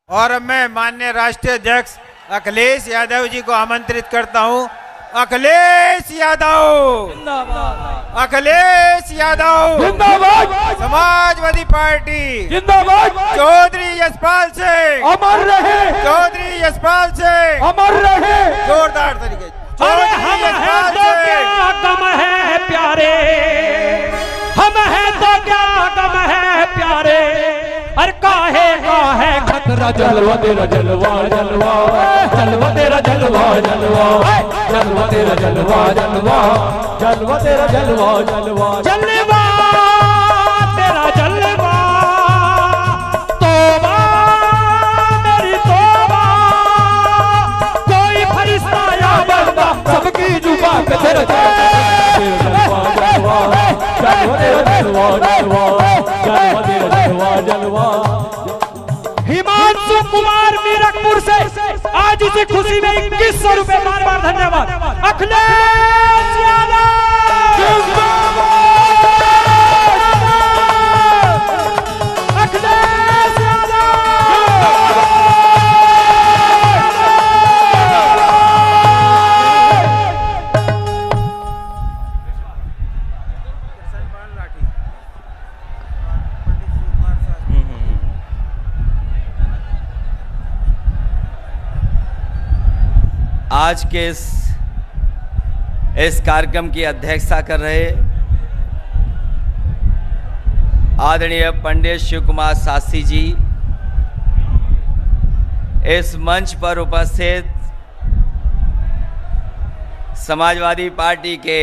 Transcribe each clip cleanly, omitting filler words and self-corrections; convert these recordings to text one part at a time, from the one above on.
और अब मैं माननीय राष्ट्रीय अध्यक्ष अखिलेश यादव जी को आमंत्रित करता हूं। अखिलेश यादव जिंदाबाद, अखिलेश यादव जिंदाबाद, समाजवादी पार्टी जिंदाबाद, चौधरी यशपाल सिंह अमर रहे, चौधरी यशपाल सिंह अमर रहे, जोरदार तरीके। हम हैं तो क्या गम है प्यारे, हम हैं तो क्या गम है प्यारे, अरे काहे का है खतरा, जलवा तेरा जलवा जलवा, जलवा तेरा जलवा जलवा, जलवा तेरा जलवा जलवा, जलवा तेरा जलवा जलवा, जलवा तेरा जलवा, तौबा मेरी तौबा, कोई फरिश्ता या बंदा सबकी जुबान पे तेरा जलवा जलवा, जलवा तेरा जलवा जलवा, जलवा तेरा जलवा जलवा। हिमांशु कुमार मीरकपुर से आज इसी खुशी में 2100 रुपए, बार बार धन्यवाद। अखिलेश यादव अखिलेश आज के इस कार्यक्रम की अध्यक्षता कर रहे आदरणीय पंडित शिव कुमार शास्त्री जी, इस मंच पर उपस्थित समाजवादी पार्टी के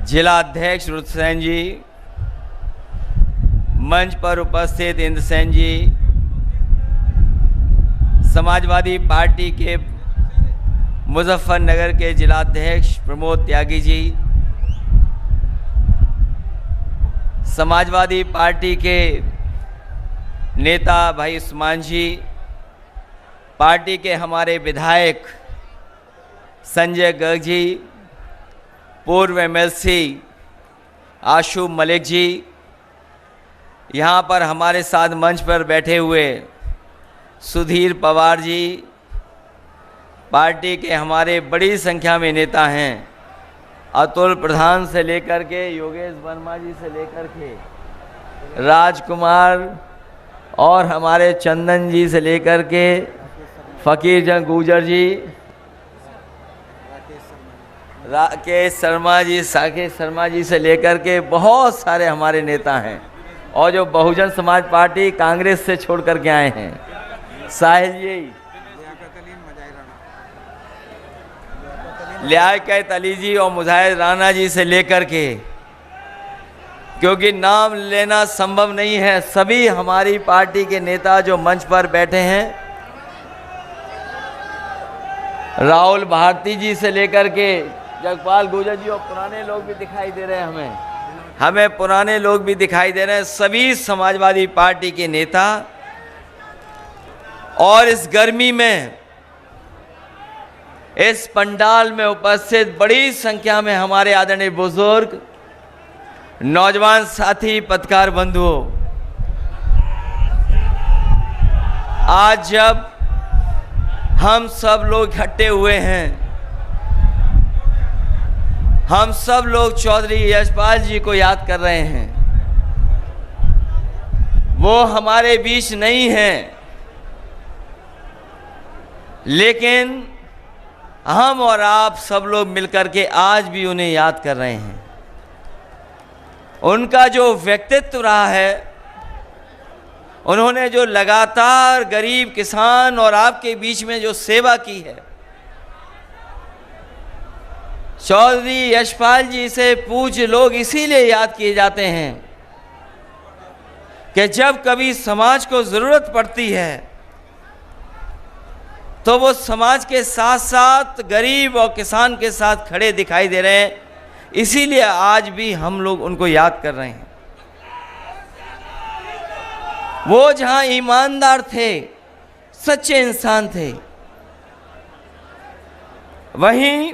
जिला अध्यक्ष रुद्रसेन जी, मंच पर उपस्थित इंद्रसेन जी, समाजवादी पार्टी के मुजफ्फरनगर के जिलाध्यक्ष प्रमोद त्यागी जी, समाजवादी पार्टी के नेता भाई उस्मान जी, पार्टी के हमारे विधायक संजय गर्ग जी, पूर्व एमएलसी आशु मलिक जी, यहाँ पर हमारे साथ मंच पर बैठे हुए सुधीर पवार जी, पार्टी के हमारे बड़ी संख्या में नेता हैं, अतुल प्रधान से लेकर के योगेश वर्मा जी से लेकर के राजकुमार और हमारे चंदन जी से लेकर के फकीर जंग गुजर जी, राकेश शर्मा जी, साकेश शर्मा जी से लेकर के बहुत सारे हमारे नेता हैं, और जो बहुजन समाज पार्टी कांग्रेस से छोड़ करके आए हैं, साहिल जी, लियाकत अली जी और मुजाहिद राणा जी से लेकर के, क्योंकि नाम लेना संभव नहीं है, सभी हमारी पार्टी के नेता जो मंच पर बैठे हैं, राहुल भारती जी से लेकर के जगपाल गुर्जर जी, और पुराने लोग भी दिखाई दे रहे हैं, हमें पुराने लोग भी दिखाई दे रहे हैं, सभी समाजवादी पार्टी के नेता। और इस गर्मी में इस पंडाल में उपस्थित बड़ी संख्या में हमारे आदरणीय बुजुर्ग, नौजवान साथी, पत्रकार बंधुओं, आज जब हम सब लोग इकट्ठे हुए हैं, हम सब लोग चौधरी यशपाल जी को याद कर रहे हैं। वो हमारे बीच नहीं हैं, लेकिन हम और आप सब लोग मिलकर के आज भी उन्हें याद कर रहे हैं। उनका जो व्यक्तित्व रहा है, उन्होंने जो लगातार गरीब, किसान और आपके बीच में जो सेवा की है, चौधरी यशपाल जी से पूज्य लोग इसीलिए याद किए जाते हैं कि जब कभी समाज को ज़रूरत पड़ती है तो वो समाज के साथ साथ गरीब और किसान के साथ खड़े दिखाई दे रहे हैं, इसीलिए आज भी हम लोग उनको याद कर रहे हैं। वो जहां ईमानदार थे, सच्चे इंसान थे, वहीं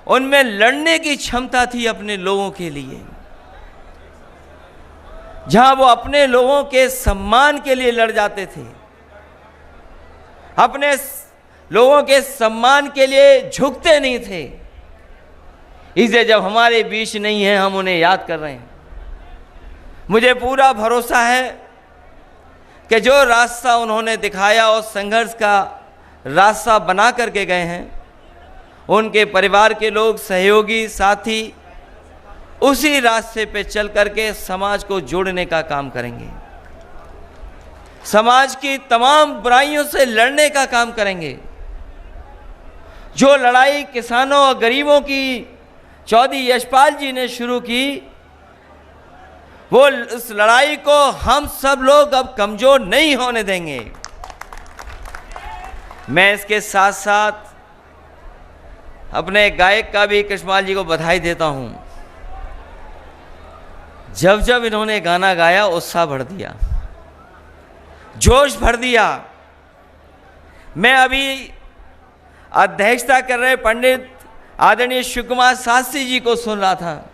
उनमें लड़ने की क्षमता थी अपने लोगों के लिए। जहां वो अपने लोगों के सम्मान के लिए लड़ जाते थे, अपने लोगों के सम्मान के लिए झुकते नहीं थे। इसलिए जब हमारे बीच नहीं है, हम उन्हें याद कर रहे हैं। मुझे पूरा भरोसा है कि जो रास्ता उन्होंने दिखाया और संघर्ष का रास्ता बना करके गए हैं, उनके परिवार के लोग, सहयोगी, साथी उसी रास्ते पे चल करके समाज को जोड़ने का काम करेंगे, समाज की तमाम बुराइयों से लड़ने का काम करेंगे। जो लड़ाई किसानों और गरीबों की चौधरी यशपाल जी ने शुरू की, वो उस लड़ाई को हम सब लोग अब कमजोर नहीं होने देंगे। मैं इसके साथ साथ अपने गायक का भी कृष्णपाल जी को बधाई देता हूं। जब जब इन्होंने गाना गाया, उत्साह भर दिया, जोश भर दिया। मैं अभी अध्यक्षता कर रहे पंडित आदरणीय शिव कुमार शास्त्री जी को सुन रहा था।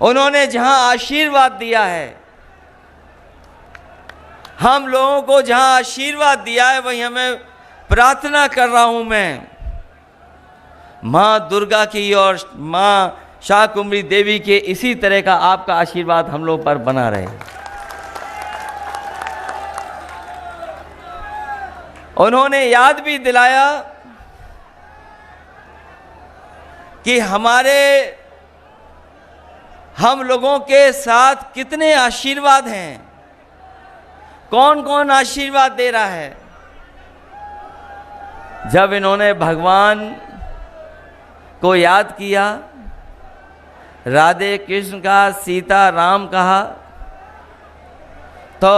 उन्होंने जहां आशीर्वाद दिया है, हम लोगों को जहां आशीर्वाद दिया है, वहीं हमें प्रार्थना कर रहा हूं मैं मां दुर्गा की और मां शाकंभरी देवी के इसी तरह का आपका आशीर्वाद हम लोग पर बना रहे। उन्होंने याद भी दिलाया कि हम लोगों के साथ कितने आशीर्वाद हैं, कौन कौन आशीर्वाद दे रहा है। जब इन्होंने भगवान को याद किया, राधे कृष्ण का, सीता राम कहा, तो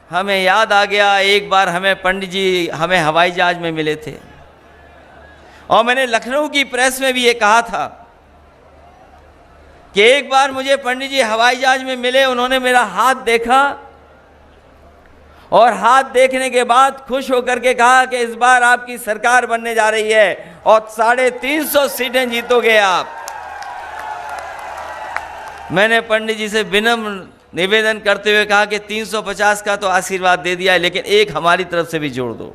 हमें याद आ गया, एक बार हमें पंडित जी हमें हवाई जहाज में मिले थे, और मैंने लखनऊ की प्रेस में भी ये कहा था कि एक बार मुझे पंडित जी हवाई जहाज में मिले। उन्होंने मेरा हाथ देखा और हाथ देखने के बाद खुश होकर के कहा कि इस बार आपकी सरकार बनने जा रही है और 350 सीटें जीतोगे आप। मैंने पंडित जी से विनम्र निवेदन करते हुए कहा कि 350 का तो आशीर्वाद दे दिया है, लेकिन एक हमारी तरफ से भी जोड़ दो।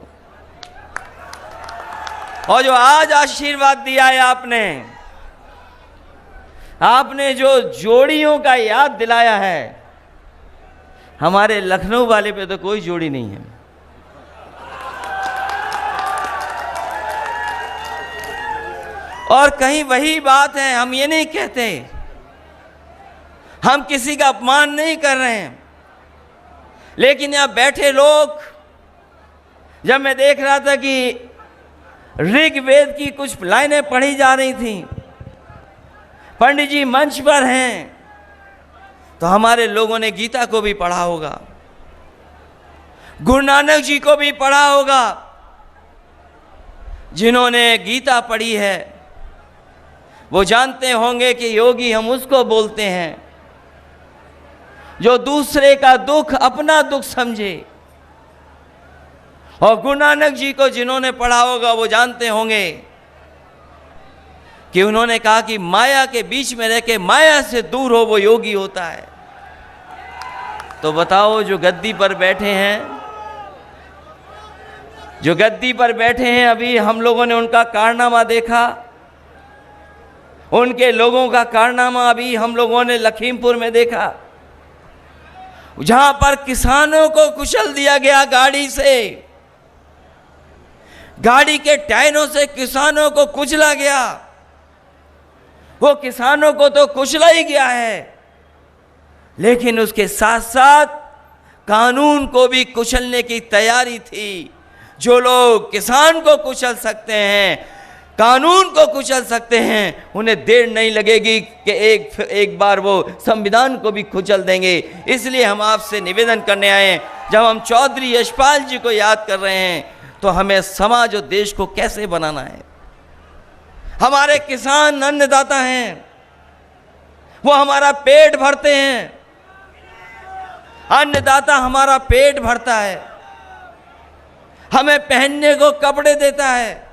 और जो आज आशीर्वाद दिया है आपने जो जोड़ियों का याद दिलाया है, हमारे लखनऊ वाले पे तो कोई जोड़ी नहीं है। और कहीं वही बात है, हम ये नहीं कहते, हम किसी का अपमान नहीं कर रहे हैं, लेकिन यहां बैठे लोग, जब मैं देख रहा था कि ऋग्वेद की कुछ लाइनें पढ़ी जा रही थी, पंडित जी मंच पर हैं, तो हमारे लोगों ने गीता को भी पढ़ा होगा, गुरु नानक जी को भी पढ़ा होगा। जिन्होंने गीता पढ़ी है वो जानते होंगे कि योगी हम उसको बोलते हैं जो दूसरे का दुख अपना दुख समझे। और गुरु नानक जी को जिन्होंने पढ़ा होगा वो जानते होंगे कि उन्होंने कहा कि माया के बीच में रह के माया से दूर हो, वो योगी होता है। तो बताओ, जो गद्दी पर बैठे हैं, अभी हम लोगों ने उनका कारनामा देखा, उनके लोगों का कारनामा अभी हम लोगों ने लखीमपुर में देखा, जहां पर किसानों को कुचल दिया गया गाड़ी से, गाड़ी के टायरों से किसानों को कुचला गया। वो किसानों को तो कुचला ही गया है, लेकिन उसके साथ साथ कानून को भी कुचलने की तैयारी थी। जो लोग किसान को कुचल सकते हैं, कानून को कुचल सकते हैं, उन्हें देर नहीं लगेगी कि एक बार वो संविधान को भी कुचल देंगे। इसलिए हम आपसे निवेदन करने आए हैं, जब हम चौधरी यशपाल जी को याद कर रहे हैं, तो हमें समाज और देश को कैसे बनाना है। हमारे किसान अन्नदाता हैं, वो हमारा पेट भरते हैं, अन्नदाता हमारा पेट भरता है, हमें पहनने को कपड़े देता है,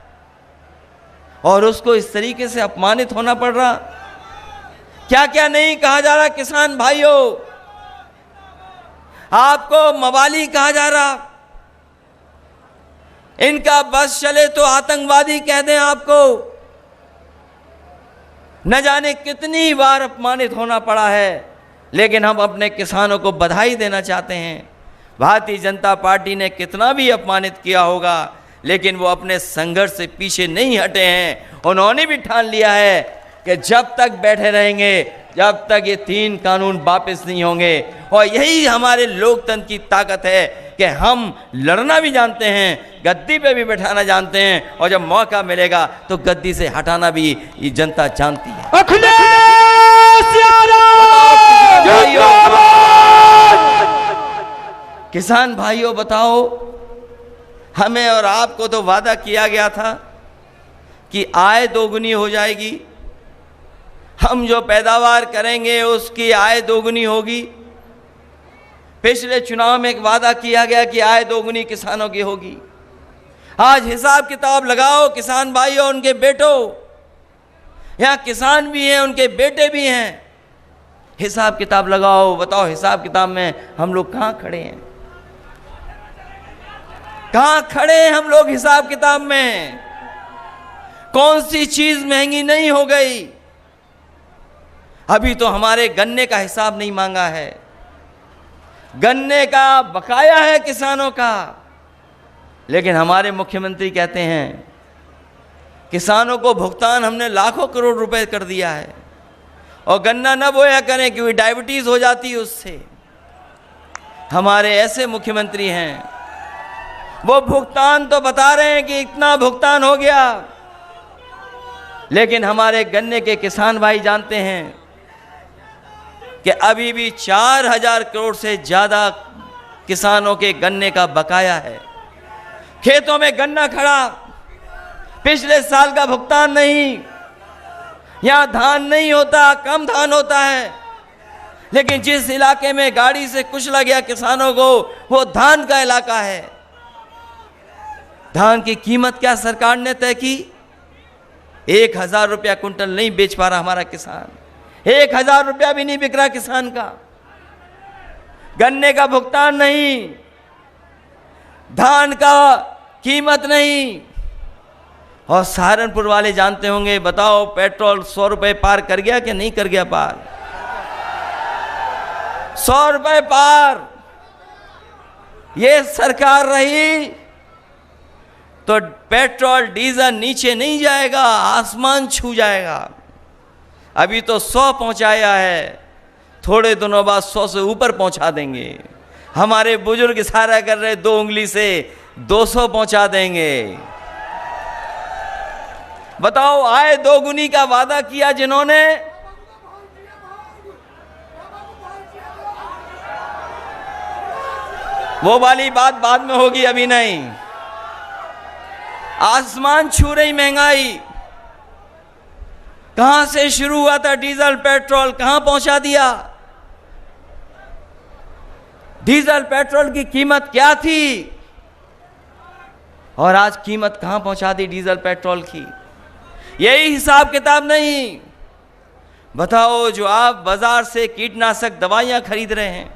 और उसको इस तरीके से अपमानित होना पड़ रहा। क्या क्या नहीं कहा जा रहा किसान भाइयों, आपको मवाली कहा जा रहा, इनका बस चले तो आतंकवादी कह दें आपको। न जाने कितनी बार अपमानित होना पड़ा है, लेकिन हम अपने किसानों को बधाई देना चाहते हैं। भारतीय जनता पार्टी ने कितना भी अपमानित किया होगा, लेकिन वो अपने संघर्ष से पीछे नहीं हटे हैं। उन्होंने भी ठान लिया है कि जब तक बैठे रहेंगे, जब तक ये 3 कानून वापस नहीं होंगे। और यही हमारे लोकतंत्र की ताकत है कि हम लड़ना भी जानते हैं, गद्दी पे भी बैठाना जानते हैं, और जब मौका मिलेगा तो गद्दी से हटाना भी ये जनता जानती है। अखिलेश यादव किसान भाइयों बताओ, हमें और आपको तो वादा किया गया था कि आय दोगुनी हो जाएगी, हम जो पैदावार करेंगे उसकी आय दोगुनी होगी। पिछले चुनाव में एक वादा किया गया कि आय दोगुनी किसानों की होगी। आज हिसाब किताब लगाओ किसान भाइयों, उनके बेटों, यहाँ किसान भी हैं, उनके बेटे भी हैं, हिसाब किताब लगाओ, बताओ हिसाब किताब में हम लोग कहाँ खड़े हैं, कहाँ खड़े हैं हम लोग हिसाब किताब में। कौन सी चीज महंगी नहीं हो गई। अभी तो हमारे गन्ने का हिसाब नहीं मांगा है, गन्ने का बकाया है किसानों का, लेकिन हमारे मुख्यमंत्री कहते हैं किसानों को भुगतान हमने लाखों करोड़ रुपए कर दिया है, और गन्ना न बोया करें क्योंकि डायबिटीज हो जाती है उससे। हमारे ऐसे मुख्यमंत्री हैं, वो भुगतान तो बता रहे हैं कि इतना भुगतान हो गया, लेकिन हमारे गन्ने के किसान भाई जानते हैं कि अभी भी 4000 करोड़ से ज्यादा किसानों के गन्ने का बकाया है। खेतों में गन्ना खड़ा, पिछले साल का भुगतान नहीं। यहां धान नहीं होता, कम धान होता है, लेकिन जिस इलाके में गाड़ी से कुचला गया किसानों को, वो धान का इलाका है। धान की कीमत क्या सरकार ने तय की? 1000 रुपया कुंटल नहीं बेच पा रहा हमारा किसान, 1000 रुपया भी नहीं बिक रहा किसान का। गन्ने का भुगतान नहीं, धान का कीमत नहीं। और सहारनपुर वाले जानते होंगे, बताओ पेट्रोल 100 रुपए पार कर गया कि नहीं कर गया पार? 100 रुपए पार। ये सरकार रही तो पेट्रोल डीजल नीचे नहीं जाएगा, आसमान छू जाएगा। अभी तो 100 पहुंचाया है, थोड़े दिनों बाद 100 से ऊपर पहुंचा देंगे। हमारे बुजुर्ग इशारा कर रहे 2 उंगली से 200 पहुंचा देंगे। बताओ, आय दोगुनी का वादा किया जिन्होंने, वो वाली बात बाद में होगी, अभी नहीं। आसमान छू रही महंगाई। कहां से शुरू हुआ था डीजल पेट्रोल, कहां पहुंचा दिया? डीजल पेट्रोल की कीमत क्या थी और आज कीमत कहां पहुंचा दी डीजल पेट्रोल की? यही हिसाब किताब नहीं। बताओ, जो आप बाजार से कीटनाशक दवाइयां खरीद रहे हैं,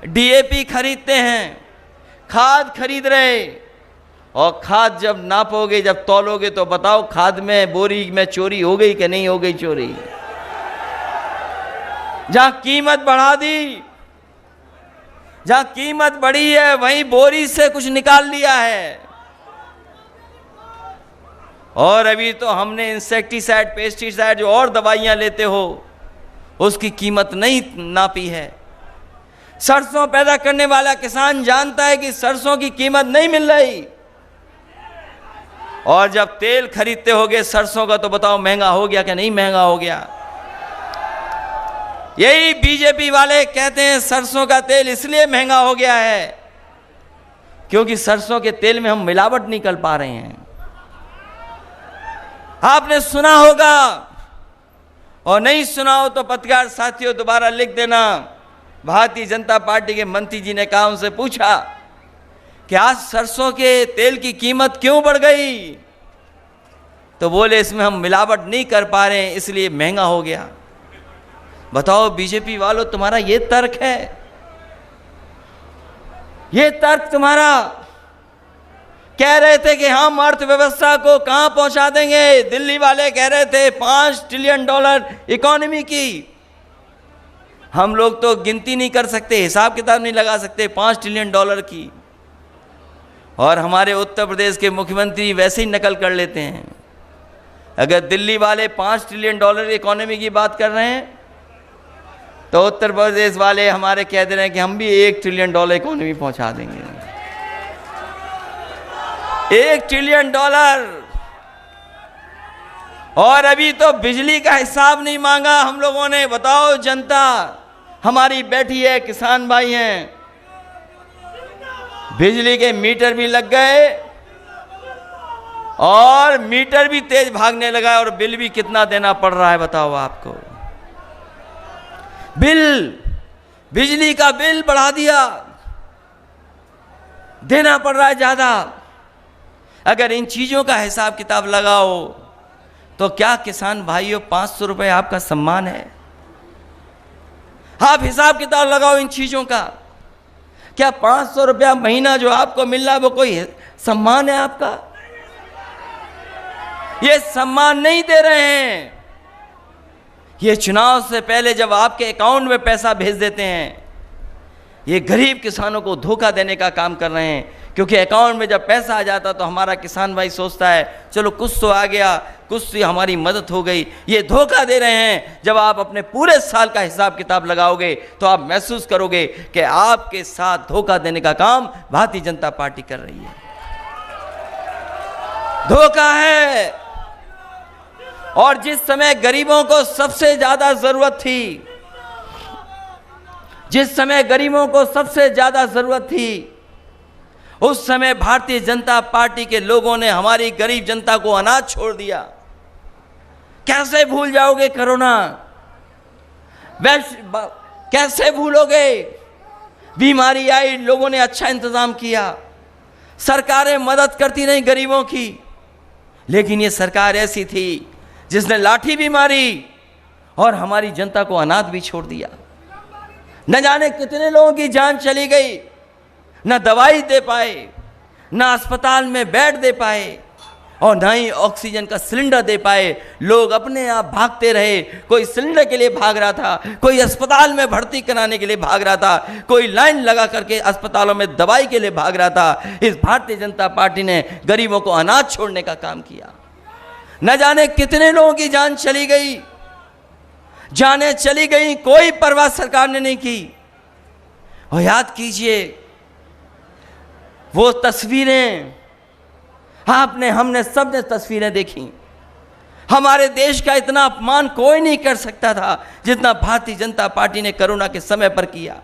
डीएपी खरीदते हैं, खाद खरीद रहे, और खाद जब नापोगे, जब तौलोगे, तो बताओ खाद में, बोरी में चोरी हो गई कि नहीं हो गई चोरी? जहां कीमत बढ़ा दी, जहां कीमत बढ़ी है, वहीं बोरी से कुछ निकाल लिया है। और अभी तो हमने इंसेक्टिसाइड, पेस्टिसाइड, जो और दवाइयां लेते हो, उसकी कीमत नहीं नापी है। सरसों पैदा करने वाला किसान जानता है कि सरसों की कीमत नहीं मिल रही, और जब तेल खरीदते होगे सरसों का, तो बताओ महंगा हो गया कि नहीं महंगा हो गया? यही बीजेपी वाले कहते हैं सरसों का तेल इसलिए महंगा हो गया है क्योंकि सरसों के तेल में हम मिलावट नहीं कर पा रहे हैं। आपने सुना होगा, और नहीं सुना हो तो पत्रकार साथियों दोबारा लिख देना। भारतीय जनता पार्टी के मंत्री जी ने कहा, उनसे पूछा कि आज सरसों के तेल की कीमत क्यों बढ़ गई? तो बोले इसमें हम मिलावट नहीं कर पा रहे हैं इसलिए महंगा हो गया। बताओ बीजेपी वालों, तुम्हारा ये तर्क है? ये तर्क तुम्हारा? कह रहे थे कि हम अर्थव्यवस्था को कहां पहुंचा देंगे। दिल्ली वाले कह रहे थे 5 ट्रिलियन डॉलर इकोनॉमी की। हम लोग तो गिनती नहीं कर सकते, हिसाब किताब नहीं लगा सकते 5 ट्रिलियन डॉलर की। और हमारे उत्तर प्रदेश के मुख्यमंत्री वैसे ही नकल कर लेते हैं। अगर दिल्ली वाले 5 ट्रिलियन डॉलर इकोनॉमी की बात कर रहे हैं, तो उत्तर प्रदेश वाले हमारे कह दे रहे हैं कि हम भी 1 ट्रिलियन डॉलर इकोनॉमी पहुंचा देंगे। 1 ट्रिलियन डॉलर। और अभी तो बिजली का हिसाब नहीं मांगा हम लोगों ने। बताओ, जनता हमारी बैठी है, किसान भाई हैं, बिजली के मीटर भी लग गए और मीटर भी तेज भागने लगा और बिल भी कितना देना पड़ रहा है बताओ आपको। बिल, बिजली का बिल बढ़ा दिया, देना पड़ रहा है ज्यादा। अगर इन चीजों का हिसाब किताब लगाओ तो क्या किसान भाइयों 500 रुपए आपका सम्मान है? आप हिसाब किताब लगाओ इन चीजों का। क्या 500 रुपया महीना जो आपको मिल रहा है वो कोई सम्मान है आपका? ये सम्मान नहीं दे रहे हैं। ये चुनाव से पहले जब आपके अकाउंट में पैसा भेज देते हैं, ये गरीब किसानों को धोखा देने का काम कर रहे हैं। क्योंकि अकाउंट में जब पैसा आ जाता तो हमारा किसान भाई सोचता है चलो कुछ तो आ गया, कुछ तो हमारी मदद हो गई। ये धोखा दे रहे हैं। जब आप अपने पूरे साल का हिसाब किताब लगाओगे तो आप महसूस करोगे कि आपके साथ धोखा देने का काम भारतीय जनता पार्टी कर रही है। धोखा है। और जिस समय गरीबों को सबसे ज्यादा जरूरत थी, जिस समय गरीबों को सबसे ज्यादा जरूरत थी, उस समय भारतीय जनता पार्टी के लोगों ने हमारी गरीब जनता को अनाज छोड़ दिया। कैसे भूल जाओगे कोरोना? कैसे भूलोगे? बीमारी आई, लोगों ने अच्छा इंतजाम किया, सरकारें मदद करती रही गरीबों की। लेकिन ये सरकार ऐसी थी जिसने लाठी भी मारी और हमारी जनता को अनाथ भी छोड़ दिया। न जाने कितने लोगों की जान चली गई, न दवाई दे पाए, न अस्पताल में बेड दे पाए और न ही ऑक्सीजन का सिलेंडर दे पाए। लोग अपने आप भागते रहे। कोई सिलेंडर के लिए भाग रहा था, कोई अस्पताल में भर्ती कराने के लिए भाग रहा था, कोई लाइन लगा करके अस्पतालों में दवाई के लिए भाग रहा था। इस भारतीय जनता पार्टी ने गरीबों को अनाज छोड़ने का काम किया। न जाने कितने लोगों की जान चली गई, जाने चली गई, कोई परवाह सरकार ने नहीं की। और याद कीजिए वो तस्वीरें, आपने, हमने, सबने तस्वीरें देखी। हमारे देश का इतना अपमान कोई नहीं कर सकता था जितना भारतीय जनता पार्टी ने कोरोना के समय पर किया।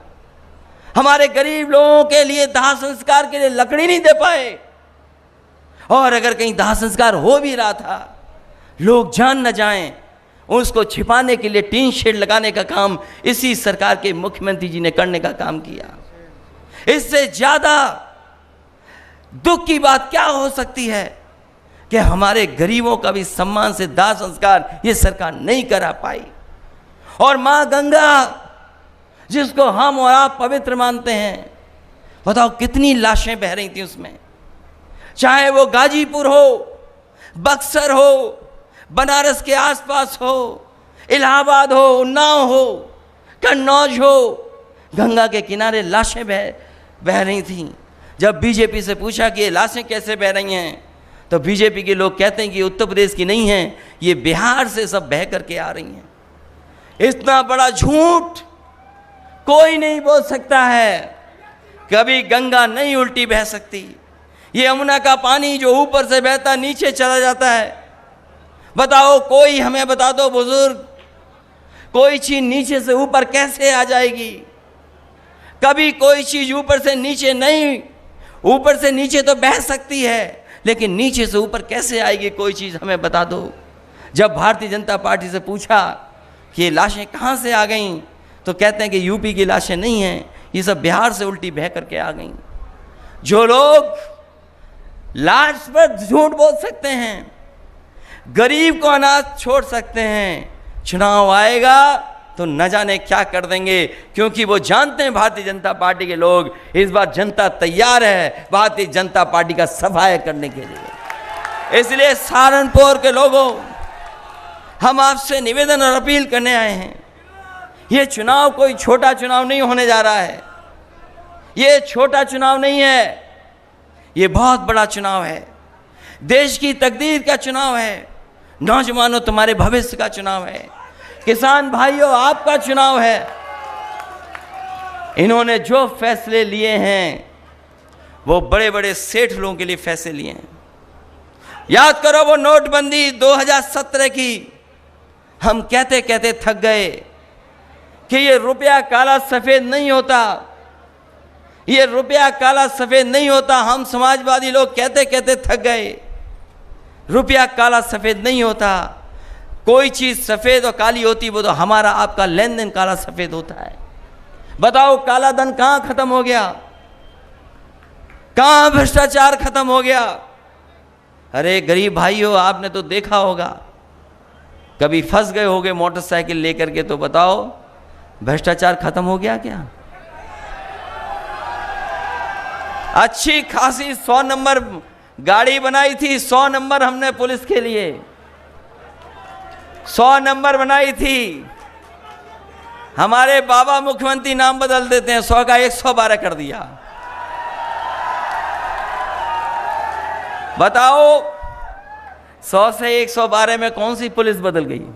हमारे गरीब लोगों के लिए दाह संस्कार के लिए लकड़ी नहीं दे पाए, और अगर कहीं दाह संस्कार हो भी रहा था, लोग जान न जाएं, उसको छिपाने के लिए टीन शेड लगाने का काम इसी सरकार के मुख्यमंत्री जी ने करने का काम किया। इससे ज्यादा दुख की बात क्या हो सकती है कि हमारे गरीबों का भी सम्मान से दाह संस्कार ये सरकार नहीं करा पाई। और मां गंगा, जिसको हम और आप पवित्र मानते हैं, बताओ कितनी लाशें बह रही थी उसमें। चाहे वो गाजीपुर हो, बक्सर हो, बनारस के आसपास हो, इलाहाबाद हो, उन्नाव हो, कन्नौज हो, गंगा के किनारे लाशें बह रही थीं। जब बीजेपी से पूछा कि ये लाशें कैसे बह रही हैं, तो बीजेपी के लोग कहते हैं कि उत्तर प्रदेश की नहीं हैं, ये बिहार से सब बह करके आ रही हैं। इतना बड़ा झूठ कोई नहीं बोल सकता है। कभी गंगा नहीं उल्टी बह सकती। ये यमुना का पानी जो ऊपर से बहता नीचे चला जाता है। बताओ, कोई हमें बता दो बुजुर्ग, कोई चीज नीचे से ऊपर कैसे आ जाएगी? कभी कोई चीज ऊपर से नीचे नहीं, ऊपर से नीचे तो बह सकती है, लेकिन नीचे से ऊपर कैसे आएगी कोई चीज, हमें बता दो। जब भारतीय जनता पार्टी से पूछा कि ये लाशें कहाँ से आ गईं, तो कहते हैं कि यूपी की लाशें नहीं हैं, ये सब बिहार से उल्टी बह करके आ गईं। जो लोग लाश पर झूठ बोल सकते हैं, गरीब को अनाज छोड़ सकते हैं, चुनाव आएगा तो न जाने क्या कर देंगे, क्योंकि वो जानते हैं भारतीय जनता पार्टी के लोग इस बार जनता तैयार है भारतीय जनता पार्टी का सफाया करने के लिए। इसलिए सहारनपुर के लोगों, हम आपसे निवेदन और अपील करने आए हैं। ये चुनाव कोई छोटा चुनाव नहीं होने जा रहा है, ये छोटा चुनाव नहीं है, ये बहुत बड़ा चुनाव है। देश की तकदीर का चुनाव है, नौजवानों तुम्हारे भविष्य का चुनाव है, किसान भाइयों आपका चुनाव है। इन्होंने जो फैसले लिए हैं वो बड़े बड़े सेठ लोगों के लिए फैसले लिए हैं। याद करो वो नोटबंदी 2017 की, हम कहते कहते थक गए कि ये रुपया काला सफेद नहीं होता, ये रुपया काला सफेद नहीं होता। हम समाजवादी लोग कहते कहते थक गए, रुपया काला सफेद नहीं होता। कोई चीज सफेद और काली होती वो तो हमारा आपका लेन देन काला सफेद होता है। बताओ काला धन कहां खत्म हो गया, कहां भ्रष्टाचार खत्म हो गया। अरे गरीब भाइयों, आपने तो देखा होगा, कभी फंस गए होगे मोटरसाइकिल लेकर के, तो बताओ भ्रष्टाचार खत्म हो गया क्या? अच्छी खासी 100 नंबर गाड़ी बनाई थी, 100 नंबर हमने पुलिस के लिए 100 नंबर बनाई थी। हमारे बाबा मुख्यमंत्री नाम बदल देते हैं, 100 का 112 कर दिया। बताओ 100 से 112 में कौन सी पुलिस बदल गई?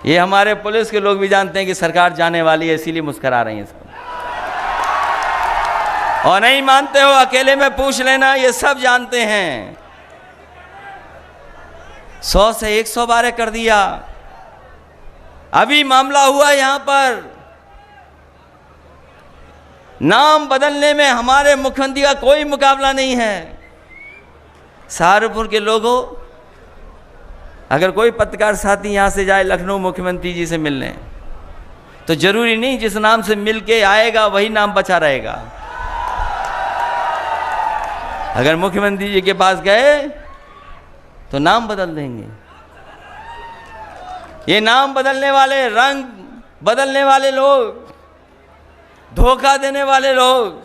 ये हमारे पुलिस के लोग भी जानते हैं कि सरकार जाने वाली है, इसीलिए मुस्कुरा रही हैं सब। और नहीं मानते हो अकेले में पूछ लेना, ये सब जानते हैं। 100 से 112 कर दिया। अभी मामला हुआ यहां पर, नाम बदलने में हमारे मुख्यमंत्री का कोई मुकाबला नहीं है। सहारनपुर के लोगों, अगर कोई पत्रकार साथी यहां से जाए लखनऊ मुख्यमंत्री जी से मिलने, तो जरूरी नहीं जिस नाम से मिल के आएगा वही नाम बचा रहेगा। अगर मुख्यमंत्री जी के पास गए तो नाम बदल देंगे। ये नाम बदलने वाले, रंग बदलने वाले लोग, धोखा देने वाले लोग,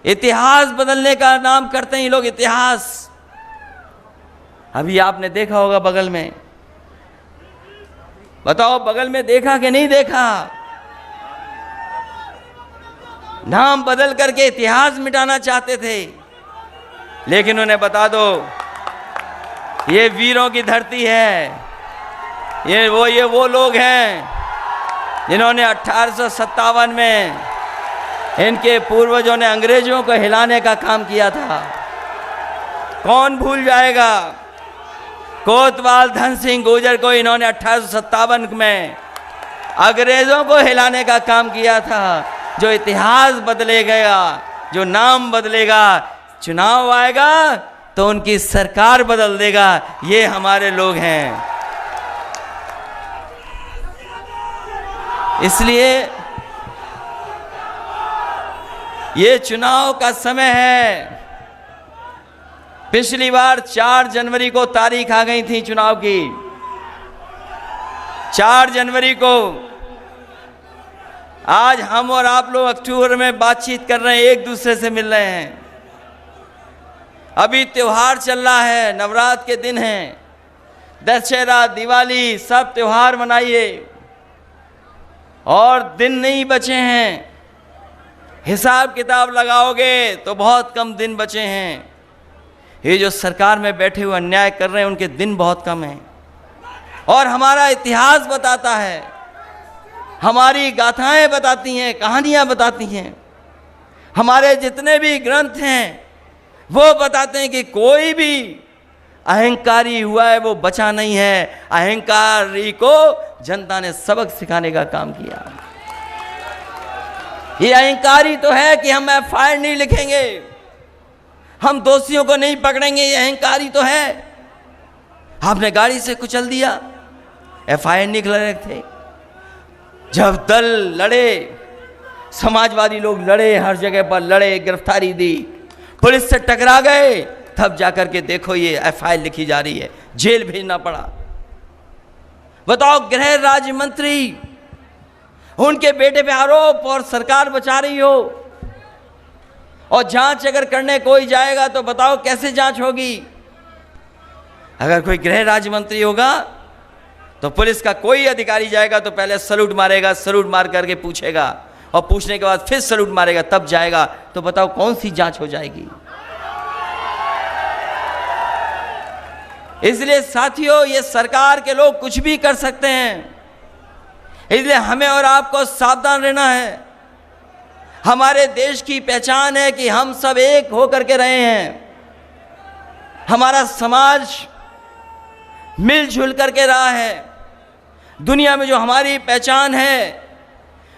इतिहास बदलने का नाम करते हैं ये लोग, इतिहास। अभी आपने देखा होगा बगल में, बताओ बगल में देखा कि नहीं देखा? नाम बदल करके इतिहास मिटाना चाहते थे, लेकिन उन्हें बता दो ये वीरों की धरती है। ये वो लोग हैं जिन्होंने 1857 में इनके पूर्वजों ने अंग्रेजों को हिलाने का काम किया था। कौन भूल जाएगा? कोतवाल धन सिंह गुर्जर को इन्होंने 1857 में अंग्रेजों को हिलाने का काम किया था। जो इतिहास बदलेगा, जो नाम बदलेगा, चुनाव आएगा तो उनकी सरकार बदल देगा। ये हमारे लोग हैं। इसलिए ये चुनाव का समय है। पिछली बार 4 जनवरी को तारीख आ गई थी चुनाव की, 4 जनवरी को। आज हम और आप लोग अक्टूबर में बातचीत कर रहे हैं, एक दूसरे से मिल रहे हैं। अभी त्योहार चल रहा है, नवरात्र के दिन हैं, दशहरा, दिवाली, सब त्योहार मनाइए। और दिन नहीं बचे हैं, हिसाब किताब लगाओगे तो बहुत कम दिन बचे हैं। ये जो सरकार में बैठे हुए अन्याय कर रहे हैं उनके दिन बहुत कम हैं। और हमारा इतिहास बताता है, हमारी गाथाएं बताती हैं, कहानियां बताती हैं, हमारे जितने भी ग्रंथ हैं वो बताते हैं कि कोई भी अहंकारी हुआ है वो बचा नहीं है। अहंकारी को जनता ने सबक सिखाने का काम किया। ये अहंकारी तो है कि हम एफआईआर नहीं लिखेंगे, हम दोषियों को नहीं पकड़ेंगे, ये अहंकारी तो है। आपने गाड़ी से कुचल दिया, एफआईआर नहीं रहे थे। जब दल लड़े, समाजवादी लोग लड़े, हर जगह पर लड़े, गिरफ्तारी दी, पुलिस से टकरा गए, तब जाकर के देखो ये एफआईआर लिखी जा रही है। जेल भेजना पड़ा। बताओ, गृह राज्य मंत्री, उनके बेटे पे आरोप और सरकार बचा रही हो, और जांच अगर करने कोई जाएगा तो बताओ कैसे जांच होगी। अगर कोई गृह राज्य मंत्री होगा तो पुलिस का कोई अधिकारी जाएगा तो पहले सलूट मारेगा, सलूट मार करके पूछेगा, और पूछने के बाद फिर सलूट मारेगा, तब जाएगा। तो बताओ कौन सी जांच हो जाएगी। इसलिए साथियों, ये सरकार के लोग कुछ भी कर सकते हैं, इसलिए हमें और आपको सावधान रहना है। हमारे देश की पहचान है कि हम सब एक होकर के रहे हैं, हमारा समाज मिलजुल करके रहा है। दुनिया में जो हमारी पहचान है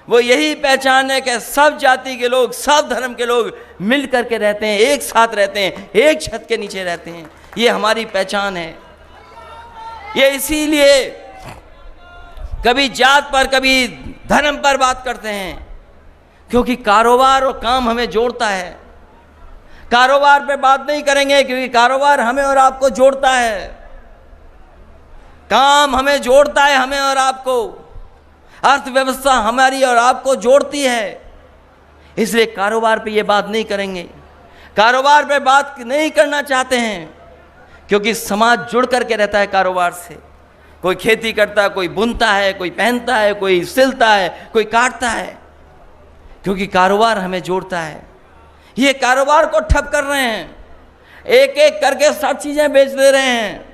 वो यही पहचान है कि सब जाति के लोग, सब धर्म के लोग मिल करके रहते हैं, एक साथ रहते हैं, एक छत के नीचे रहते हैं। ये हमारी पहचान है। ये इसीलिए कभी जात पर, कभी धर्म पर बात करते हैं, क्योंकि कारोबार और काम हमें जोड़ता है। कारोबार पे बात नहीं करेंगे क्योंकि कारोबार हमें और आपको जोड़ता है, काम हमें जोड़ता है, हमें और आपको। अर्थव्यवस्था हमारी और आपको जोड़ती है, इसलिए कारोबार पे ये बात नहीं करेंगे। कारोबार पे बात नहीं करना चाहते हैं क्योंकि समाज जुड़ करके रहता है कारोबार से। कोई खेती करता है, कोई बुनता है, कोई पहनता है, कोई सिलता है, कोई काटता है, क्योंकि कारोबार हमें जोड़ता है। ये कारोबार को ठप कर रहे हैं, एक एक करके सब चीजें बेच दे रहे हैं,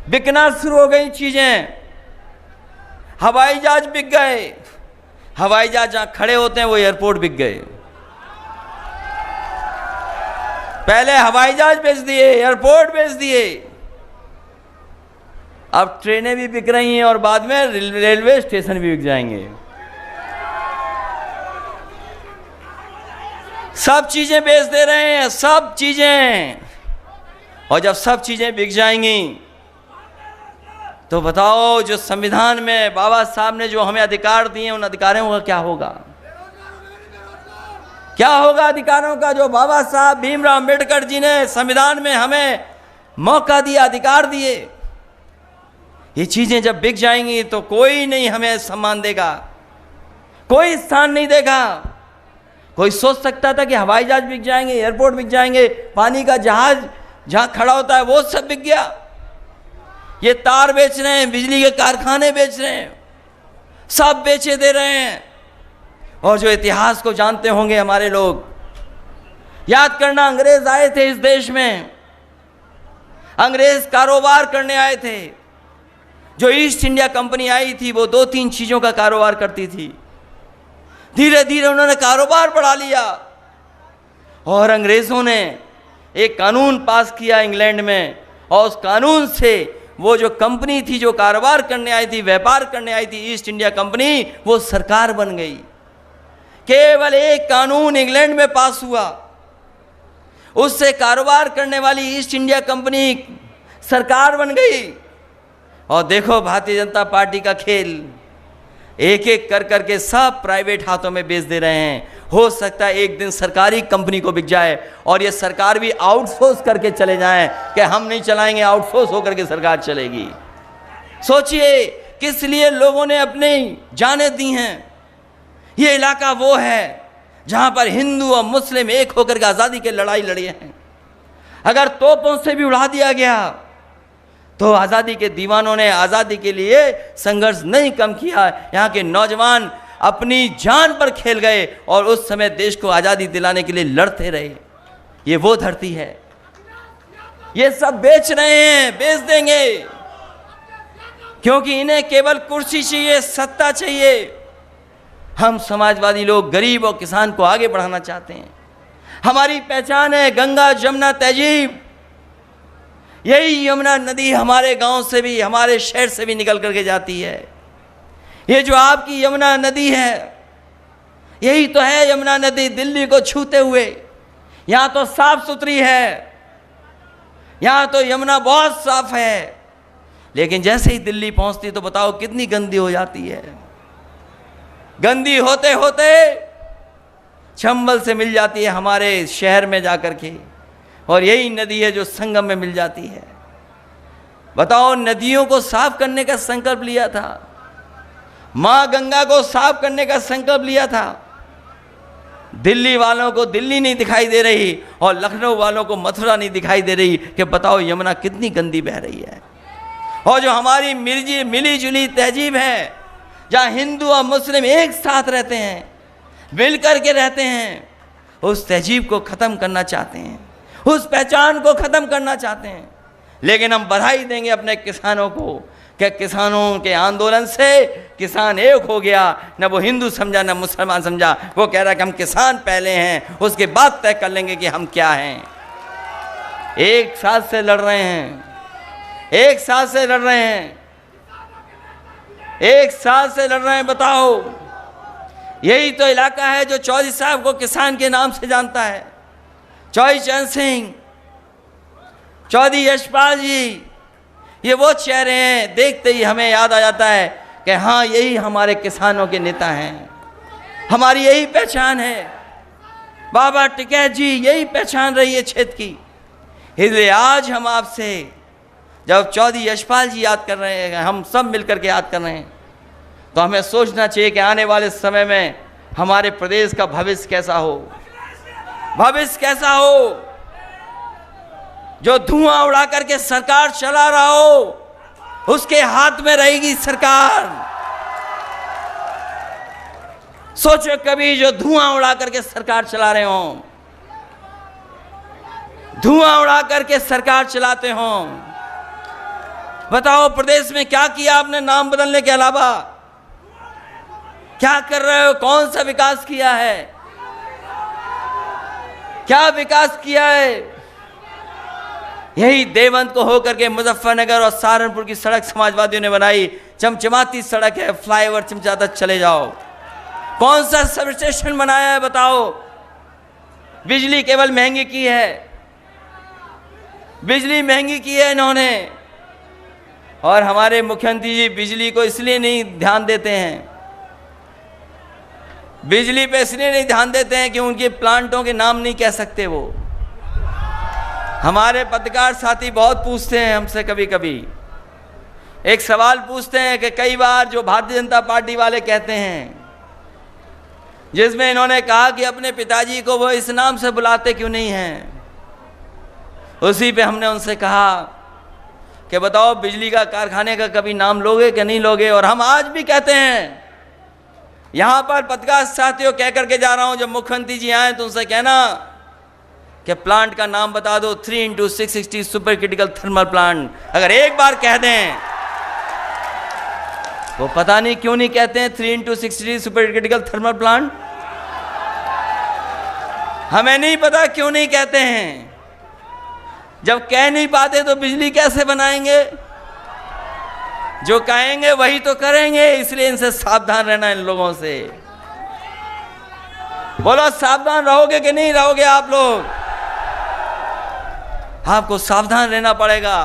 बिकना शुरू हो गई चीजें। हवाई जहाज बिक गए, हवाई जहाज जहां खड़े होते हैं वो एयरपोर्ट बिक गए। पहले हवाई जहाज बेच दिए, एयरपोर्ट बेच दिए, अब ट्रेनें भी बिक रही हैं और बाद में रेलवे स्टेशन भी बिक जाएंगे। सब चीजें बेच दे रहे हैं, सब चीजें। और जब सब चीजें बिक जाएंगी तो बताओ, जो संविधान में बाबा साहब ने जो हमें अधिकार दिए, उन अधिकारों का क्या होगा? क्या होगा अधिकारों का जो बाबा साहब भीमराव अंबेडकर जी ने संविधान में हमें मौका दिया, अधिकार दिए? ये चीजें जब बिक जाएंगी तो कोई नहीं हमें सम्मान देगा, कोई स्थान नहीं देगा। कोई सोच सकता था कि हवाई जहाज बिक जाएंगे, एयरपोर्ट बिक जाएंगे, पानी का जहाज जहां खड़ा होता है वो सब बिक गया। ये तार बेच रहे हैं, बिजली के कारखाने बेच रहे हैं, सब बेचे दे रहे हैं। और जो इतिहास को जानते होंगे हमारे लोग, याद करना, अंग्रेज आए थे इस देश में, अंग्रेज कारोबार करने आए थे। जो ईस्ट इंडिया कंपनी आई थी वो 2-3 चीजों का कारोबार करती थी। धीरे धीरे उन्होंने कारोबार बढ़ा लिया और अंग्रेजों ने एक कानून पास किया इंग्लैंड में, और उस कानून से वो जो कंपनी थी, जो कारोबार करने आई थी, व्यापार करने आई थी, ईस्ट इंडिया कंपनी, वो सरकार बन गई। केवल एक कानून इंग्लैंड में पास हुआ, उससे कारोबार करने वाली ईस्ट इंडिया कंपनी सरकार बन गई। और देखो भारतीय जनता पार्टी का खेल, एक एक कर करके सब प्राइवेट हाथों में बेच दे रहे हैं। हो सकता है एक दिन सरकारी कंपनी को बिक जाए और ये सरकार भी आउटसोर्स करके चले जाएं कि हम नहीं चलाएंगे, आउटसोर्स होकर के सरकार चलेगी। सोचिए किस लिए लोगों ने अपनी जानें दी हैं। ये इलाका वो है जहां पर हिंदू और मुस्लिम एक होकर के आज़ादी की लड़ाई लड़ी है। अगर तोपों से भी उड़ा दिया गया तो आज़ादी के दीवानों ने आज़ादी के लिए संघर्ष नहीं कम किया। यहाँ के नौजवान अपनी जान पर खेल गए और उस समय देश को आज़ादी दिलाने के लिए लड़ते रहे। ये वो धरती है। ये सब बेच रहे हैं, बेच देंगे, क्योंकि इन्हें केवल कुर्सी चाहिए, सत्ता चाहिए। हम समाजवादी लोग गरीब और किसान को आगे बढ़ाना चाहते हैं। हमारी पहचान है गंगा जमुना तहजीब। यही यमुना नदी हमारे गांव से भी, हमारे शहर से भी निकल करके जाती है। ये जो आपकी यमुना नदी है, यही तो है यमुना नदी, दिल्ली को छूते हुए। यहाँ तो साफ सुथरी है, यहाँ तो यमुना बहुत साफ है, लेकिन जैसे ही दिल्ली पहुँचती तो बताओ कितनी गंदी हो जाती है। गंदी होते होते चंबल से मिल जाती है हमारे शहर में जाकर के, और यही नदी है जो संगम में मिल जाती है। बताओ, नदियों को साफ करने का संकल्प लिया था, मां गंगा को साफ करने का संकल्प लिया था। दिल्ली वालों को दिल्ली नहीं दिखाई दे रही और लखनऊ वालों को मथुरा नहीं दिखाई दे रही कि बताओ यमुना कितनी गंदी बह रही है। और जो हमारी मिली जुली तहजीब है, जहाँ हिंदू और मुस्लिम एक साथ रहते हैं, मिल करके रहते हैं, उस तहजीब को ख़त्म करना चाहते हैं, उस पहचान को ख़त्म करना चाहते हैं। लेकिन हम बधाई देंगे अपने किसानों को कि किसानों के आंदोलन से किसान एक हो गया। न वो हिंदू समझा न मुसलमान समझा, वो कह रहा कि हम किसान पहले हैं, उसके बाद तय कर लेंगे कि हम क्या हैं। एक साथ से लड़ रहे हैं, एक साथ से लड़ रहे हैं, एक साथ से लड़ रहे हैं। बताओ, यही तो इलाका है जो चौधरी साहब को किसान के नाम से जानता है। चौधरी चरण सिंह, चौधरी यशपाल जी, ये वो चेहरे हैं, देखते ही हमें याद आ जाता है कि हाँ, यही हमारे किसानों के नेता हैं, हमारी यही पहचान है। बाबा टिकैत जी, यही पहचान रही है क्षेत्र की। इसलिए आज हम आपसे जब चौधरी यशपाल जी याद कर रहे हैं, हम सब मिलकर के याद कर रहे हैं, तो हमें सोचना चाहिए कि आने वाले समय में हमारे प्रदेश का भविष्य कैसा हो, भविष्य कैसा हो। जो धुआं उड़ा करके सरकार चला रहा हो, उसके हाथ में रहेगी सरकार। सोचो कभी जो धुआं उड़ा करके सरकार चला रहे हो, धुआं उड़ा करके सरकार चलाते हो। बताओ, प्रदेश में क्या किया आपने नाम बदलने के अलावा? क्या कर रहे हो? कौन सा विकास किया है? क्या विकास किया है? यही देवंत को होकर के मुजफ्फरनगर और सहारनपुर की सड़क समाजवादियों ने बनाई, चमचमाती सड़क है, फ्लाईओवर चमचाता चले जाओ। कौन सा सब स्टेशन बनाया है? बताओ। बिजली केवल महंगी की है, बिजली महंगी की है इन्होंने। और हमारे मुख्यमंत्री जी बिजली को इसलिए नहीं ध्यान देते हैं, बिजली पे इसलिए नहीं ध्यान देते हैं कि उनके प्लांटों के नाम नहीं कह सकते वो। हमारे पत्रकार साथी बहुत पूछते हैं हमसे, कभी कभी एक सवाल पूछते हैं कि कई बार जो भारतीय जनता पार्टी वाले कहते हैं, जिसमें इन्होंने कहा कि अपने पिताजी को वो इस नाम से बुलाते क्यों नहीं हैं। उसी पे हमने उनसे कहा कि बताओ, बिजली का कारखाने का कभी नाम लोगे कि नहीं लोगे? और हम आज भी कहते हैं, यहाँ पर पत्रकार साथियों कह करके जा रहा हूँ, जब मुख्यमंत्री जी आए तो उनसे कहना कि प्लांट का नाम बता दो, 3x660 super critical thermal plant. अगर एक बार कह दें, वो पता नहीं क्यों नहीं कहते हैं 3x660 super critical thermal plant. हमें नहीं पता क्यों नहीं कहते हैं। जब कह नहीं पाते तो बिजली कैसे बनाएंगे? जो कहेंगे वही तो करेंगे। इसलिए इनसे सावधान रहना, इन लोगों से। बोलो, सावधान रहोगे कि नहीं रहोगे? आप लोग, आपको सावधान रहना पड़ेगा।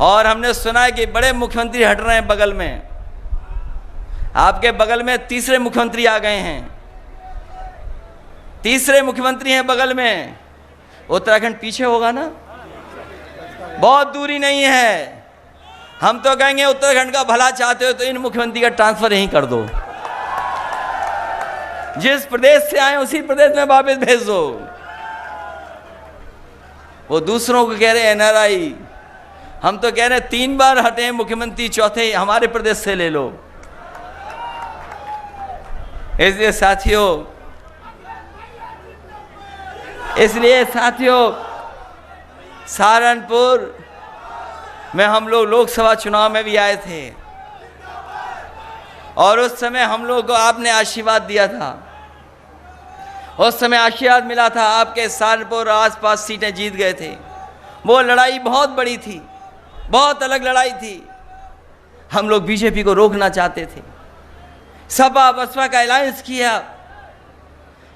और हमने सुना है कि बड़े मुख्यमंत्री हट रहे हैं बगल में। आपके बगल में तीसरे मुख्यमंत्री आ गए हैं, तीसरे मुख्यमंत्री हैं बगल में। उत्तराखंड पीछे होगा ना, बहुत दूरी नहीं है। हम तो कहेंगे उत्तराखंड का भला चाहते हो तो इन मुख्यमंत्री का ट्रांसफर यहीं कर दो, जिस प्रदेश से आए उसी प्रदेश में वापस भेज दो। वो दूसरों को कह रहे हैं एनआरआई, हम तो कह रहे हैं 3 बार हटे हैं मुख्यमंत्री, चौथे हमारे प्रदेश से ले लो। इसलिए साथियों, सहारनपुर में हम लोग लोकसभा चुनाव में भी आए थे और उस समय हम लोग को आपने आशीर्वाद दिया था। उस समय आशीर्वाद मिला था, आपके सहारनपुर और आसपास सीटें जीत गए थे। वो लड़ाई बहुत बड़ी थी, बहुत अलग लड़ाई थी। हम लोग बीजेपी को रोकना चाहते थे, सपा बसपा का अलायंस किया।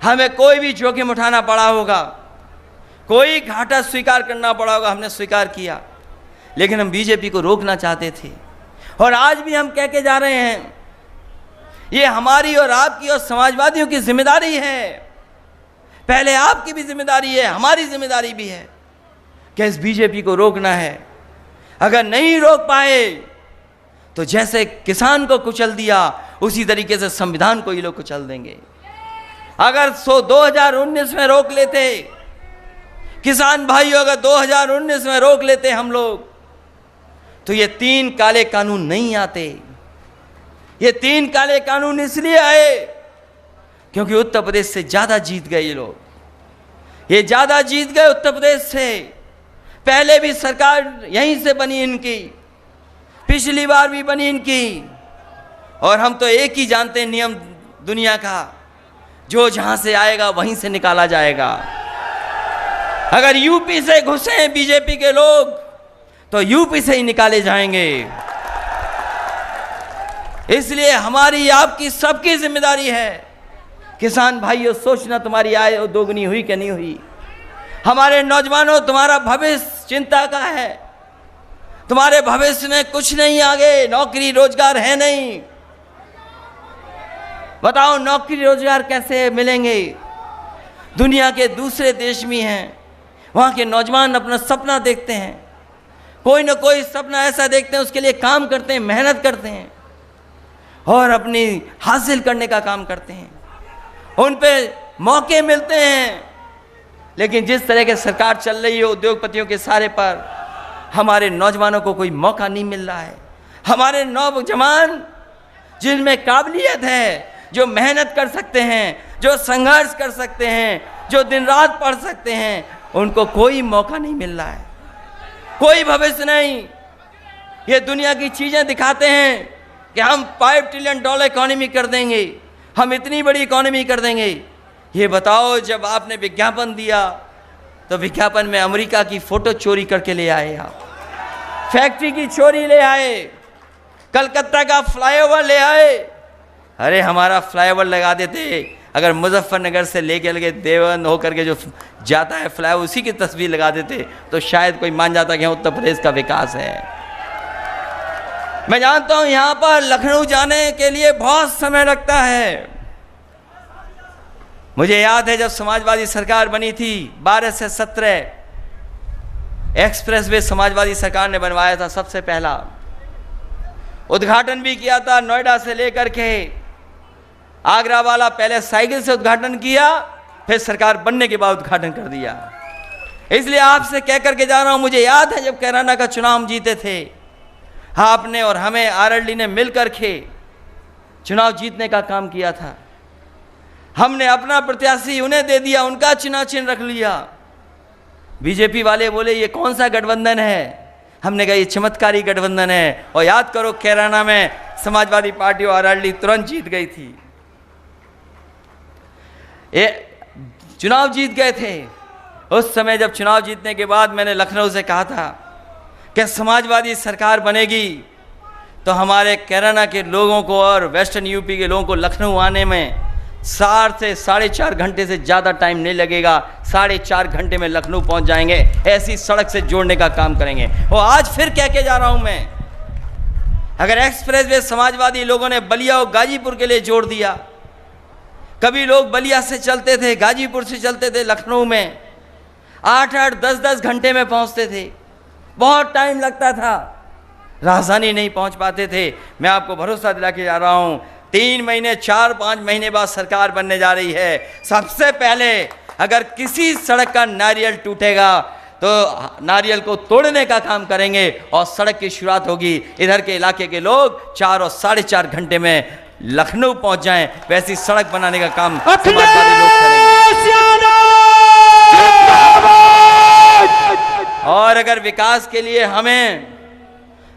हमें कोई भी जोखिम उठाना पड़ा होगा, कोई घाटा स्वीकार करना पड़ा होगा, हमने स्वीकार किया। लेकिन हम बीजेपी को रोकना चाहते थे। और आज भी हम कह के जा रहे हैं, ये हमारी और आपकी और समाजवादियों की जिम्मेदारी है। पहले आपकी भी जिम्मेदारी है, हमारी जिम्मेदारी भी है कि इस बीजेपी को रोकना है। अगर नहीं रोक पाए तो जैसे किसान को कुचल दिया उसी तरीके से संविधान को ये लोग कुचल देंगे। अगर 2019 में रोक लेते किसान भाइयों, अगर 2019 में रोक लेते हम लोग, तो ये 3 काले कानून नहीं आते। ये 3 काले कानून इसलिए आए क्योंकि उत्तर प्रदेश से ज्यादा जीत गए ये लोग। ये ज्यादा जीत गए उत्तर प्रदेश से। पहले भी सरकार यहीं से बनी इनकी, पिछली बार भी बनी इनकी। और हम तो एक ही जानते हैं नियम दुनिया का, जो जहां से आएगा वहीं से निकाला जाएगा। अगर यूपी से घुसे बीजेपी के लोग तो यूपी से ही निकाले जाएंगे। इसलिए हमारी, आपकी, सबकी जिम्मेदारी है। किसान भाइयों, सोचना तुम्हारी आय दोगुनी हुई कि नहीं हुई। हमारे नौजवानों, तुम्हारा भविष्य चिंता का है। तुम्हारे भविष्य में कुछ नहीं, आगे नौकरी रोजगार है नहीं। बताओ नौकरी रोजगार कैसे मिलेंगे? दुनिया के दूसरे देश में हैं, वहां के नौजवान अपना सपना देखते हैं, कोई ना कोई सपना ऐसा देखते हैं, उसके लिए काम करते हैं, मेहनत करते हैं और अपनी हासिल करने का काम करते हैं। उन पे मौके मिलते हैं। लेकिन जिस तरह की सरकार चल रही है उद्योगपतियों के सारे पर, हमारे नौजवानों को कोई मौका नहीं मिल रहा है। हमारे नौजवान जिनमें काबिलियत है, जो मेहनत कर सकते हैं, जो संघर्ष कर सकते हैं, जो दिन रात पढ़ सकते हैं, उनको कोई मौका नहीं मिल रहा है, कोई भविष्य नहीं। ये दुनिया की चीजें दिखाते हैं कि हम $5 ट्रिलियन इकोनॉमी कर देंगे, हम इतनी बड़ी इकोनॉमी कर देंगे। ये बताओ, जब आपने विज्ञापन दिया तो विज्ञापन में अमेरिका की फोटो चोरी करके ले आए, आप फैक्ट्री की चोरी ले आए, कलकत्ता का फ्लाईओवर ले आए। अरे हमारा फ्लाईओवर लगा देते, अगर मुजफ्फरनगर से लेके लगे देवन होकर के जो जाता है फ्लाईओवर, उसी की तस्वीर लगा देते तो शायद कोई मान जाता कि उत्तर प्रदेश का विकास है। मैं जानता हूं यहां पर लखनऊ जाने के लिए बहुत समय लगता है। मुझे याद है जब समाजवादी सरकार बनी थी 12 से 17 एक्सप्रेसवे समाजवादी सरकार ने बनवाया था। सबसे पहला उद्घाटन भी किया था, नोएडा से लेकर के आगरा वाला पहले साइकिल से उद्घाटन किया, फिर सरकार बनने के बाद उद्घाटन कर दिया। इसलिए आपसे कह करके जा रहा हूं, मुझे याद है जब कैराना का चुनाव हम जीते थे, आपने और हमें आरएलडी ने मिलकर के चुनाव जीतने का काम किया था। हमने अपना प्रत्याशी उन्हें दे दिया, उनका चुनाव चिन्ह रख लिया। बीजेपी वाले बोले ये कौन सा गठबंधन है? हमने कहा ये चमत्कारी गठबंधन है। और याद करो कैराना में समाजवादी पार्टी और आरएलडी तुरंत जीत गई थी, ये चुनाव जीत गए थे। उस समय जब चुनाव जीतने के बाद मैंने लखनऊ से कहा था कि समाजवादी सरकार बनेगी तो हमारे कैराना के लोगों को और वेस्टर्न यूपी के लोगों को लखनऊ आने में 4 से 4.5 घंटे से ज़्यादा टाइम नहीं लगेगा। 4.5 घंटे में लखनऊ पहुंच जाएंगे। ऐसी सड़क से जोड़ने का काम करेंगे। और आज फिर कह के जा रहा हूं मैं, अगर एक्सप्रेस वे समाजवादी लोगों ने बलिया और गाजीपुर के लिए जोड़ दिया, कभी लोग बलिया से चलते थे, गाजीपुर से चलते थे, लखनऊ में 8-8, 10-10 घंटे में पहुंचते थे। बहुत टाइम लगता था, राजधानी नहीं पहुंच पाते थे। मैं आपको भरोसा दिला के जा रहा हूं, 3 महीने 4-5 महीने बाद सरकार बनने जा रही है। सबसे पहले अगर किसी सड़क का नारियल टूटेगा तो नारियल को तोड़ने का काम करेंगे और सड़क की शुरुआत होगी। इधर के इलाके के लोग 4 और 4.5 घंटे में लखनऊ पहुंच जाएं, वैसी सड़क बनाने का काम समाजवादी लोग करेंगे। और अगर विकास के लिए हमें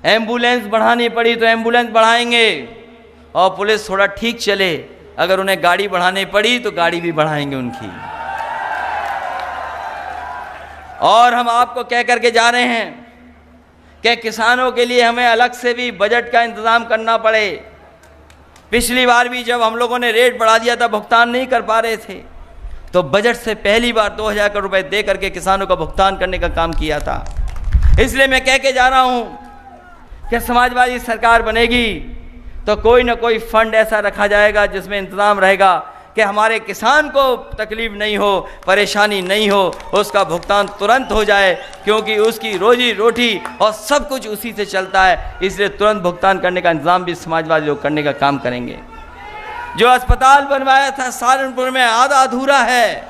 एम्बुलेंस बढ़ानी पड़ी तो एम्बुलेंस बढ़ाएंगे, और पुलिस थोड़ा ठीक चले, अगर उन्हें गाड़ी बढ़ानी पड़ी तो गाड़ी भी बढ़ाएंगे उनकी। और हम आपको कह करके जा रहे हैं कि किसानों के लिए हमें अलग से भी बजट का इंतजाम करना पड़े। पिछली बार भी जब हम लोगों ने रेट बढ़ा दिया था, भुगतान नहीं कर पा रहे थे, तो बजट से पहली बार 2000 करोड़ रुपए दे करके किसानों का भुगतान करने का काम किया था। इसलिए मैं कह के जा रहा हूं कि समाजवादी सरकार बनेगी तो कोई ना कोई फंड ऐसा रखा जाएगा जिसमें इंतजाम रहेगा कि हमारे किसान को तकलीफ नहीं हो, परेशानी नहीं हो, उसका भुगतान तुरंत हो जाए, क्योंकि उसकी रोजी रोटी और सब कुछ उसी से चलता है। इसलिए तुरंत भुगतान करने का इंतजाम भी समाजवादी लोग करने का काम करेंगे। जो अस्पताल बनवाया था सहारनपुर में आधा अधूरा है,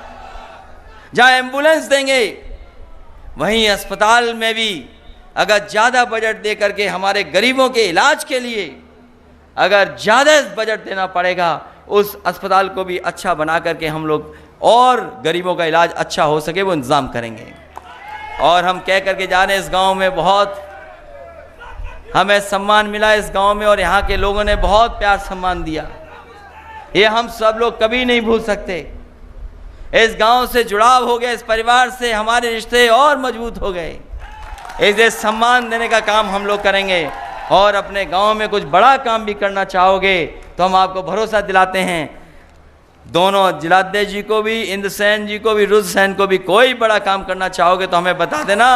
जहाँ एम्बुलेंस देंगे वहीं अस्पताल में भी अगर ज़्यादा बजट दे करके हमारे गरीबों के इलाज के लिए अगर ज़्यादा बजट देना पड़ेगा, उस अस्पताल को भी अच्छा बना करके हम लोग और गरीबों का इलाज अच्छा हो सके वो इंतज़ाम करेंगे। और हम कह करके जा रहे हैं, इस गांव में बहुत हमें सम्मान मिला, इस गांव में, और यहाँ के लोगों ने बहुत प्यार सम्मान दिया, ये हम सब लोग कभी नहीं भूल सकते। इस गांव से जुड़ाव हो गया, इस परिवार से हमारे रिश्ते और मजबूत हो गए। इसे सम्मान देने का काम हम लोग करेंगे। और अपने गांव में कुछ बड़ा काम भी करना चाहोगे तो हम आपको भरोसा दिलाते हैं, दोनों जिलाध्यक्ष जी को भी, इंद्रसेन जी को भी, रुद्रसेन को भी, कोई बड़ा काम करना चाहोगे तो हमें बता देना,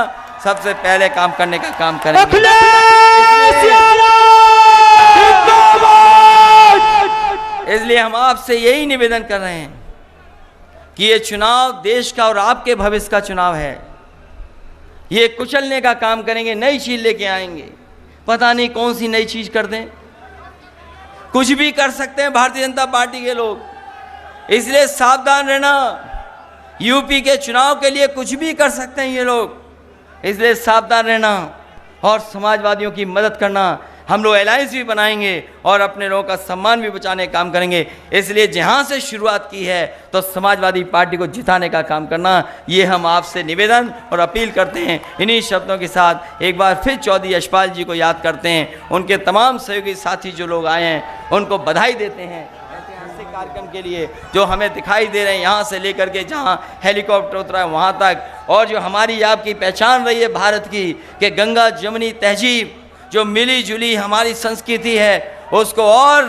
सबसे पहले काम करने का काम करेंगे। इसलिए हम आपसे यही निवेदन कर रहे हैं कि ये चुनाव देश का और आपके भविष्य का चुनाव है। ये कुचलने का काम करेंगे, नई चीज लेके आएंगे, पता नहीं कौन सी नई चीज कर दें, कुछ भी कर सकते हैं भारतीय जनता पार्टी के लोग। इसलिए सावधान रहना, यूपी के चुनाव के लिए कुछ भी कर सकते हैं ये लोग, इसलिए सावधान रहना और समाजवादियों की मदद करना। हम लोग अलायंस भी बनाएंगे और अपने लोगों का सम्मान भी बचाने का काम करेंगे। इसलिए जहाँ से शुरुआत की है तो समाजवादी पार्टी को जिताने का काम करना, ये हम आपसे निवेदन और अपील करते हैं। इन्हीं शब्दों के साथ एक बार फिर चौधरी यशपाल जी को याद करते हैं, उनके तमाम सहयोगी साथी जो लोग आए हैं उनको बधाई देते हैं ऐतिहासिक कार्यक्रम के लिए जो हमें दिखाई दे रहे हैं, यहाँ से लेकर के जहाँ हेलीकॉप्टर उतरा है वहाँ तक, और जो हमारी आपकी पहचान रही है भारत की कि गंगा जमुनी तहजीब जो मिली जुली हमारी संस्कृति है उसको और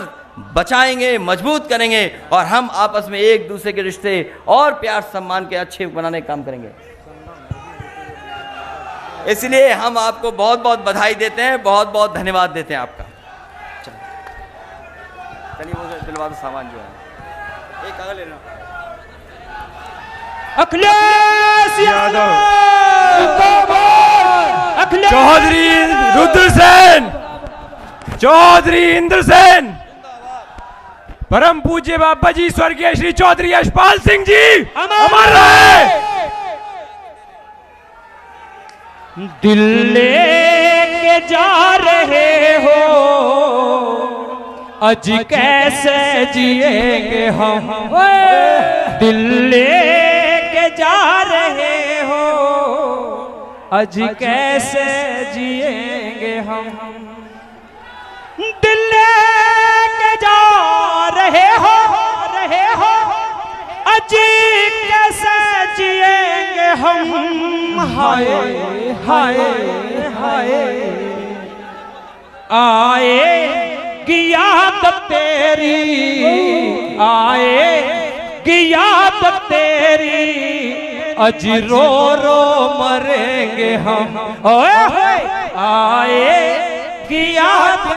बचाएंगे, मजबूत करेंगे और हम आपस में एक दूसरे के रिश्ते और प्यार सम्मान के अच्छे बनाने का काम करेंगे। इसलिए हम आपको बहुत बहुत बधाई देते हैं, बहुत बहुत धन्यवाद देते हैं आपका। चलिए वो दिलवा दो सामान जो है, एक कागज लेना। अखिलेश यादव, चौधरी रुद्रसेन, चौधरी इंद्रसेन, परम पूज्य बाबा जी स्वर्गीय श्री चौधरी यशपाल सिंह जी अमर रहे। दिल लेके जा रहे हो, आज कैसे जिएंगे हम, दिल लेके जा रहे हो, आज कैसे जिएंगे हम, दिल लेके जा रहे हो, आज कैसे जिएंगे हम, हाय हाय हाय, आएगी याद तेरी, आएगी याद तेरी, अज रो रो मरेंगे हम, ओए आएगी याद